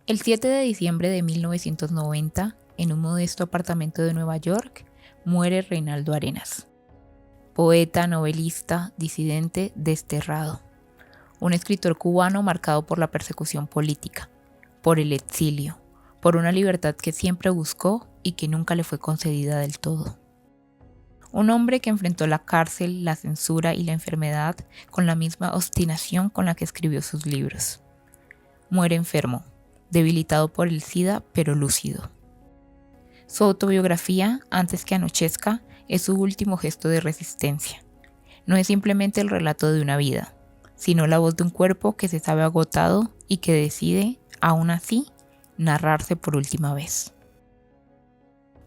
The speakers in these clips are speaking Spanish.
El 7 de diciembre de 1990, en un modesto apartamento de Nueva York, muere Reinaldo Arenas. Poeta, novelista, disidente, desterrado. Un escritor cubano marcado por la persecución política, por el exilio, por una libertad que siempre buscó y que nunca le fue concedida del todo. Un hombre que enfrentó la cárcel, la censura y la enfermedad con la misma obstinación con la que escribió sus libros. Muere enfermo, debilitado por el SIDA, pero lúcido. Su autobiografía, Antes que anochezca, es su último gesto de resistencia. No es simplemente el relato de una vida, sino la voz de un cuerpo que se sabe agotado y que decide, aún así, narrarse por última vez.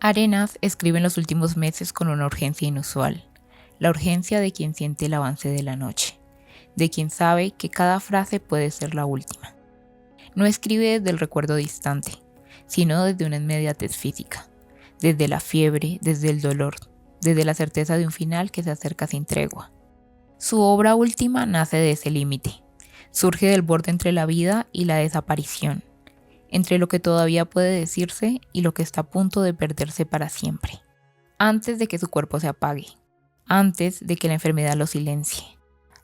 Arenas escribe en los últimos meses con una urgencia inusual, la urgencia de quien siente el avance de la noche, de quien sabe que cada frase puede ser la última. No escribe desde el recuerdo distante, sino desde una inmediatez física, desde la fiebre, desde el dolor, desde la certeza de un final que se acerca sin tregua. Su obra última nace de ese límite, surge del borde entre la vida y la desaparición, entre lo que todavía puede decirse y lo que está a punto de perderse para siempre, antes de que su cuerpo se apague, antes de que la enfermedad lo silencie,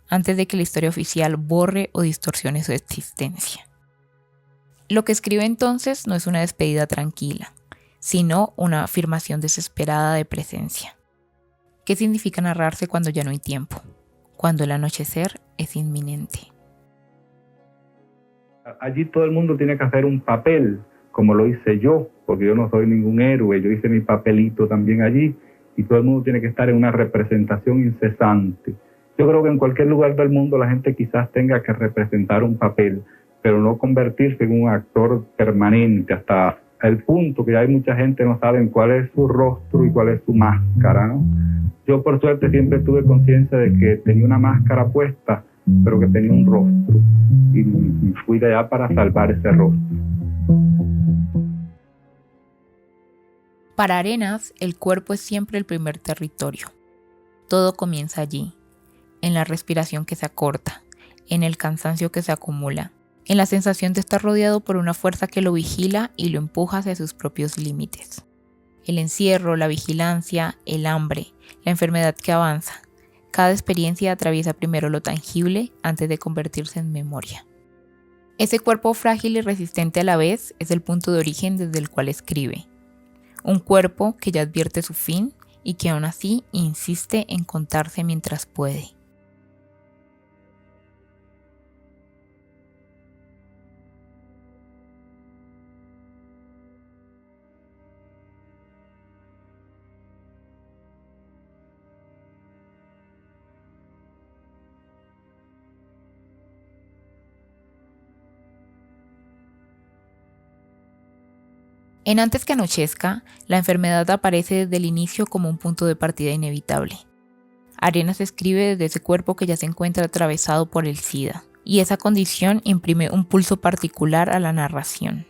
antes de que la historia oficial borre o distorsione su existencia. Lo que escribe entonces no es una despedida tranquila, sino una afirmación desesperada de presencia. ¿Qué significa narrarse cuando ya no hay tiempo? Cuando el anochecer es inminente. Allí todo el mundo tiene que hacer un papel, como lo hice yo, porque yo no soy ningún héroe, yo hice mi papelito también allí, y todo el mundo tiene que estar en una representación incesante. Yo creo que en cualquier lugar del mundo la gente quizás tenga que representar un papel, pero no convertirse en un actor permanente, hasta el punto que hay mucha gente no sabe cuál es su rostro y cuál es su máscara, ¿no? Yo por suerte siempre tuve conciencia de que tenía una máscara puesta, pero que tenía un rostro, y fui de allá para salvar ese rostro. Para Arenas, el cuerpo es siempre el primer territorio. Todo comienza allí, en la respiración que se acorta, en el cansancio que se acumula, en la sensación de estar rodeado por una fuerza que lo vigila y lo empuja hacia sus propios límites. El encierro, la vigilancia, el hambre, la enfermedad que avanza. Cada experiencia atraviesa primero lo tangible antes de convertirse en memoria. Ese cuerpo frágil y resistente a la vez es el punto de origen desde el cual escribe. Un cuerpo que ya advierte su fin y que aún así insiste en contarse mientras puede. En Antes que anochezca, la enfermedad aparece desde el inicio como un punto de partida inevitable. Arenas escribe desde ese cuerpo que ya se encuentra atravesado por el SIDA, y esa condición imprime un pulso particular a la narración.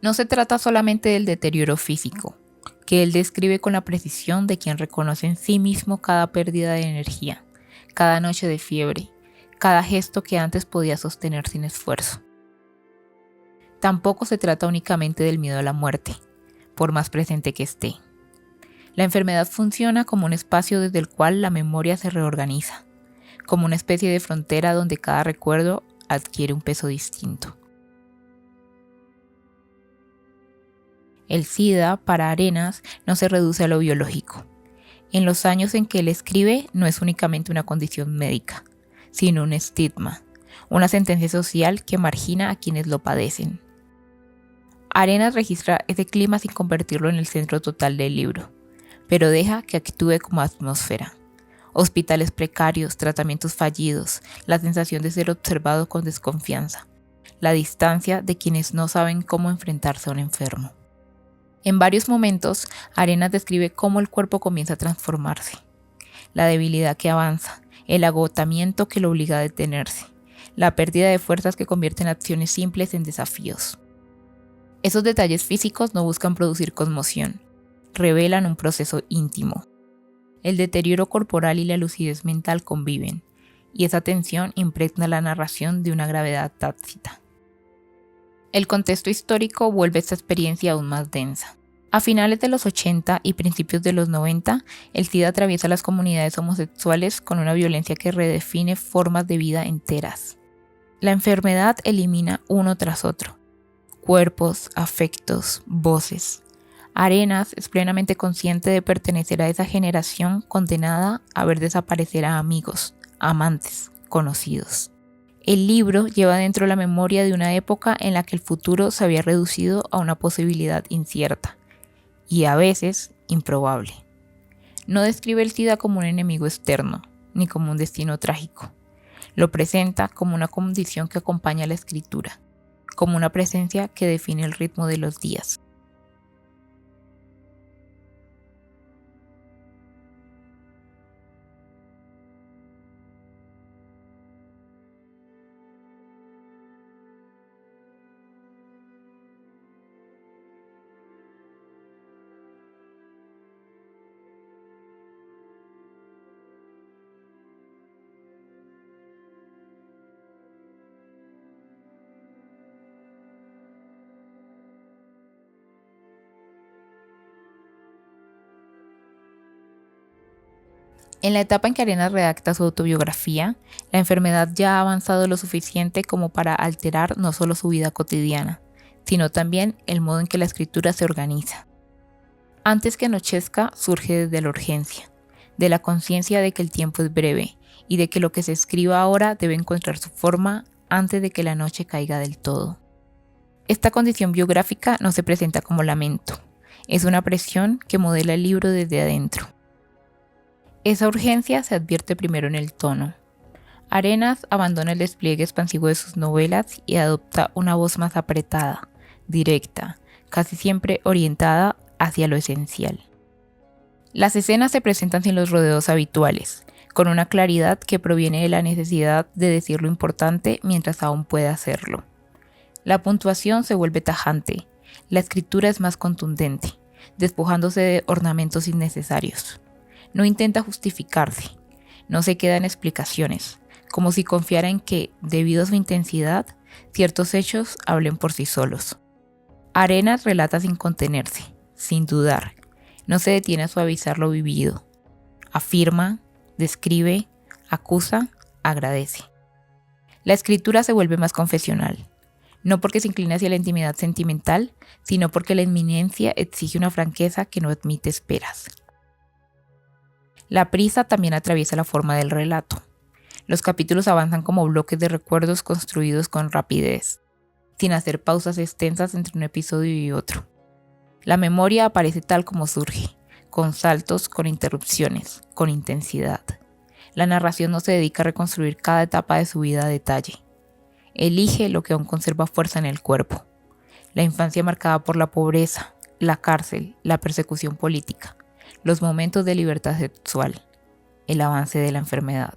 No se trata solamente del deterioro físico, que él describe con la precisión de quien reconoce en sí mismo cada pérdida de energía, cada noche de fiebre, cada gesto que antes podía sostener sin esfuerzo. Tampoco se trata únicamente del miedo a la muerte, por más presente que esté. La enfermedad funciona como un espacio desde el cual la memoria se reorganiza, como una especie de frontera donde cada recuerdo adquiere un peso distinto. El SIDA, para Arenas, no se reduce a lo biológico. En los años en que él escribe, no es únicamente una condición médica, sino un estigma, una sentencia social que margina a quienes lo padecen. Arenas registra ese clima sin convertirlo en el centro total del libro, pero deja que actúe como atmósfera. Hospitales precarios, tratamientos fallidos, la sensación de ser observado con desconfianza, la distancia de quienes no saben cómo enfrentarse a un enfermo. En varios momentos, Arenas describe cómo el cuerpo comienza a transformarse, la debilidad que avanza, el agotamiento que lo obliga a detenerse, la pérdida de fuerzas que convierten acciones simples en desafíos. Esos detalles físicos no buscan producir conmoción, revelan un proceso íntimo. El deterioro corporal y la lucidez mental conviven, y esa tensión impregna la narración de una gravedad tácita. El contexto histórico vuelve esta experiencia aún más densa. A finales de los 80 y principios de los 90, el SIDA atraviesa las comunidades homosexuales con una violencia que redefine formas de vida enteras. La enfermedad elimina uno tras otro. Cuerpos, afectos, voces. Arenas es plenamente consciente de pertenecer a esa generación condenada a ver desaparecer a amigos, amantes, conocidos. El libro lleva dentro la memoria de una época en la que el futuro se había reducido a una posibilidad incierta y a veces improbable. No describe el SIDA como un enemigo externo, ni como un destino trágico. Lo presenta como una condición que acompaña a la escritura, como una presencia que define el ritmo de los días. En la etapa en que Arenas redacta su autobiografía, la enfermedad ya ha avanzado lo suficiente como para alterar no solo su vida cotidiana, sino también el modo en que la escritura se organiza. Antes que anochezca surge desde la urgencia, de la conciencia de que el tiempo es breve y de que lo que se escriba ahora debe encontrar su forma antes de que la noche caiga del todo. Esta condición biográfica no se presenta como lamento, es una presión que modela el libro desde adentro. Esa urgencia se advierte primero en el tono. Arenas abandona el despliegue expansivo de sus novelas y adopta una voz más apretada, directa, casi siempre orientada hacia lo esencial. Las escenas se presentan sin los rodeos habituales, con una claridad que proviene de la necesidad de decir lo importante mientras aún puede hacerlo. La puntuación se vuelve tajante, la escritura es más contundente, despojándose de ornamentos innecesarios. No intenta justificarse, no se queda en explicaciones, como si confiara en que, debido a su intensidad, ciertos hechos hablen por sí solos. Arenas relata sin contenerse, sin dudar, no se detiene a suavizar lo vivido. Afirma, describe, acusa, agradece. La escritura se vuelve más confesional, no porque se inclina hacia la intimidad sentimental, sino porque la inminencia exige una franqueza que no admite esperas. La prisa también atraviesa la forma del relato. Los capítulos avanzan como bloques de recuerdos construidos con rapidez, sin hacer pausas extensas entre un episodio y otro. La memoria aparece tal como surge, con saltos, con interrupciones, con intensidad. La narración no se dedica a reconstruir cada etapa de su vida a detalle. Elige lo que aún conserva fuerza en el cuerpo. La infancia marcada por la pobreza, la cárcel, la persecución política, los momentos de libertad sexual, el avance de la enfermedad.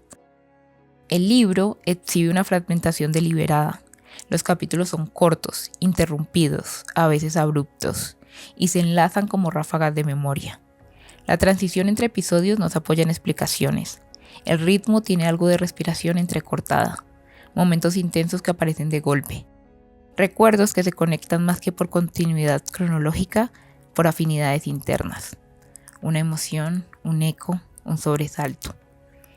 El libro exhibe una fragmentación deliberada. Los capítulos son cortos, interrumpidos, a veces abruptos, y se enlazan como ráfagas de memoria. La transición entre episodios nos apoya en explicaciones. El ritmo tiene algo de respiración entrecortada, momentos intensos que aparecen de golpe. Recuerdos que se conectan más que por continuidad cronológica, por afinidades internas. Una emoción, un eco, un sobresalto.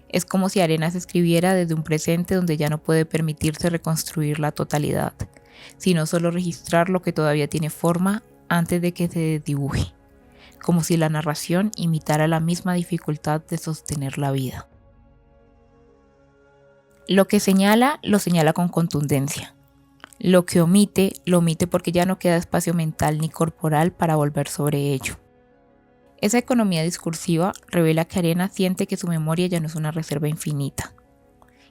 Es como si Arenas escribiera desde un presente donde ya no puede permitirse reconstruir la totalidad, sino solo registrar lo que todavía tiene forma antes de que se desdibuje, como si la narración imitara la misma dificultad de sostener la vida. Lo que señala, lo señala con contundencia. Lo que omite, lo omite porque ya no queda espacio mental ni corporal para volver sobre ello. Esa economía discursiva revela que Arenas siente que su memoria ya no es una reserva infinita.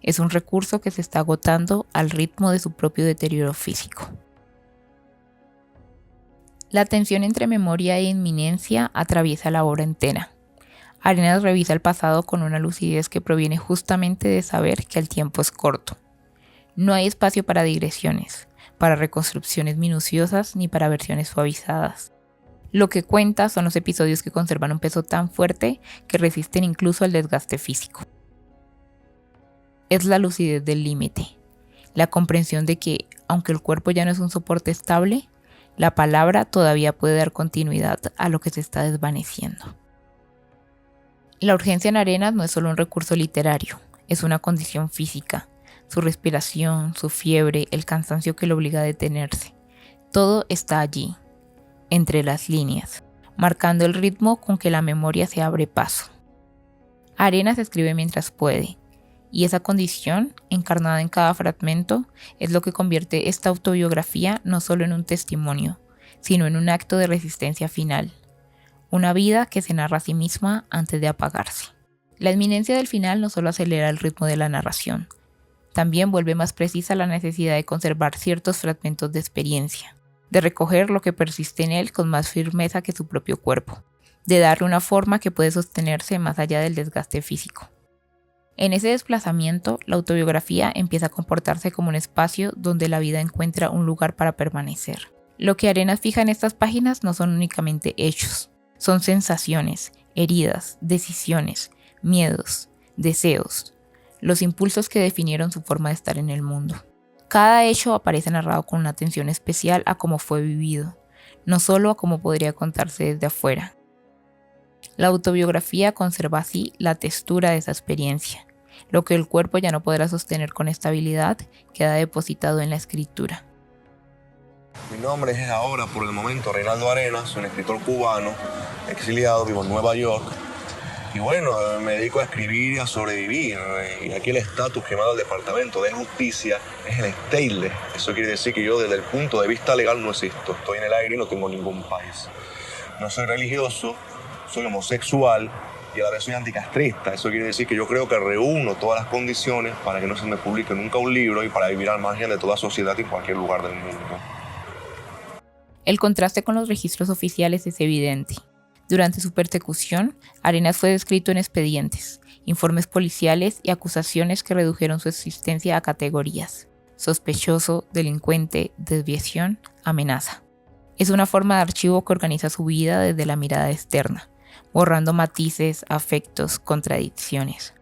Es un recurso que se está agotando al ritmo de su propio deterioro físico. La tensión entre memoria e inminencia atraviesa la obra entera. Arenas revisa el pasado con una lucidez que proviene justamente de saber que el tiempo es corto. No hay espacio para digresiones, para reconstrucciones minuciosas ni para versiones suavizadas. Lo que cuenta son los episodios que conservan un peso tan fuerte que resisten incluso al desgaste físico. Es la lucidez del límite, la comprensión de que, aunque el cuerpo ya no es un soporte estable, la palabra todavía puede dar continuidad a lo que se está desvaneciendo. La urgencia en Arenas no es solo un recurso literario, es una condición física. Su respiración, su fiebre, el cansancio que lo obliga a detenerse. Todo está allí, entre las líneas, marcando el ritmo con que la memoria se abre paso. Arenas escribe mientras puede, y esa condición, encarnada en cada fragmento, es lo que convierte esta autobiografía no solo en un testimonio, sino en un acto de resistencia final. Una vida que se narra a sí misma antes de apagarse. La inminencia del final no solo acelera el ritmo de la narración, también vuelve más precisa la necesidad de conservar ciertos fragmentos de experiencia, de recoger lo que persiste en él con más firmeza que su propio cuerpo, de darle una forma que puede sostenerse más allá del desgaste físico. En ese desplazamiento, la autobiografía empieza a comportarse como un espacio donde la vida encuentra un lugar para permanecer. Lo que Arenas fija en estas páginas no son únicamente hechos, son sensaciones, heridas, decisiones, miedos, deseos, los impulsos que definieron su forma de estar en el mundo. Cada hecho aparece narrado con una atención especial a cómo fue vivido, no solo a cómo podría contarse desde afuera. La autobiografía conserva así la textura de esa experiencia. Lo que el cuerpo ya no podrá sostener con estabilidad queda depositado en la escritura. Mi nombre es ahora, por el momento, Reinaldo Arenas, soy un escritor cubano, exiliado, vivo en Nueva York. Y bueno, me dedico a escribir y a sobrevivir. Y aquí el estatus que me ha dado el Departamento de Justicia es el stateless. Eso quiere decir que yo desde el punto de vista legal no existo. Estoy en el aire y no tengo ningún país. No soy religioso, soy homosexual y a la vez soy anticastrista. Eso quiere decir que yo creo que reúno todas las condiciones para que no se me publique nunca un libro y para vivir al margen de toda sociedad en cualquier lugar del mundo. El contraste con los registros oficiales es evidente. Durante su persecución, Arenas fue descrito en expedientes, informes policiales y acusaciones que redujeron su existencia a categorías: sospechoso, delincuente, desviación, amenaza. Es una forma de archivo que organiza su vida desde la mirada externa, borrando matices, afectos, contradicciones.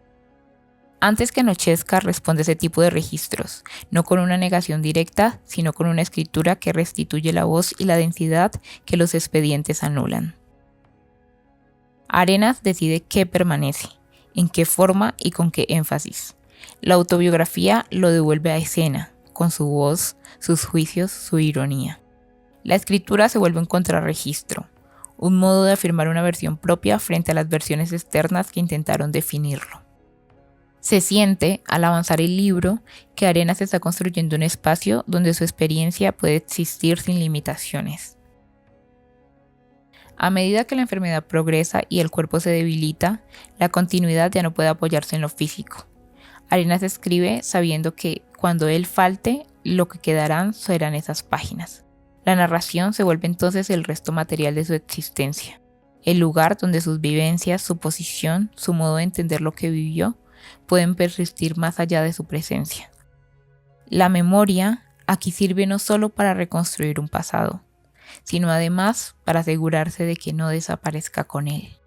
Antes que anochezca responde ese tipo de registros, no con una negación directa, sino con una escritura que restituye la voz y la densidad que los expedientes anulan. Arenas decide qué permanece, en qué forma y con qué énfasis. La autobiografía lo devuelve a escena, con su voz, sus juicios, su ironía. La escritura se vuelve un contrarregistro, un modo de afirmar una versión propia frente a las versiones externas que intentaron definirlo. Se siente, al avanzar el libro, que Arenas está construyendo un espacio donde su experiencia puede existir sin limitaciones. A medida que la enfermedad progresa y el cuerpo se debilita, la continuidad ya no puede apoyarse en lo físico. Arenas escribe sabiendo que, cuando él falte, lo que quedarán serán esas páginas. La narración se vuelve entonces el resto material de su existencia, el lugar donde sus vivencias, su posición, su modo de entender lo que vivió, pueden persistir más allá de su presencia. La memoria aquí sirve no solo para reconstruir un pasado, sino además para asegurarse de que no desaparezca con él.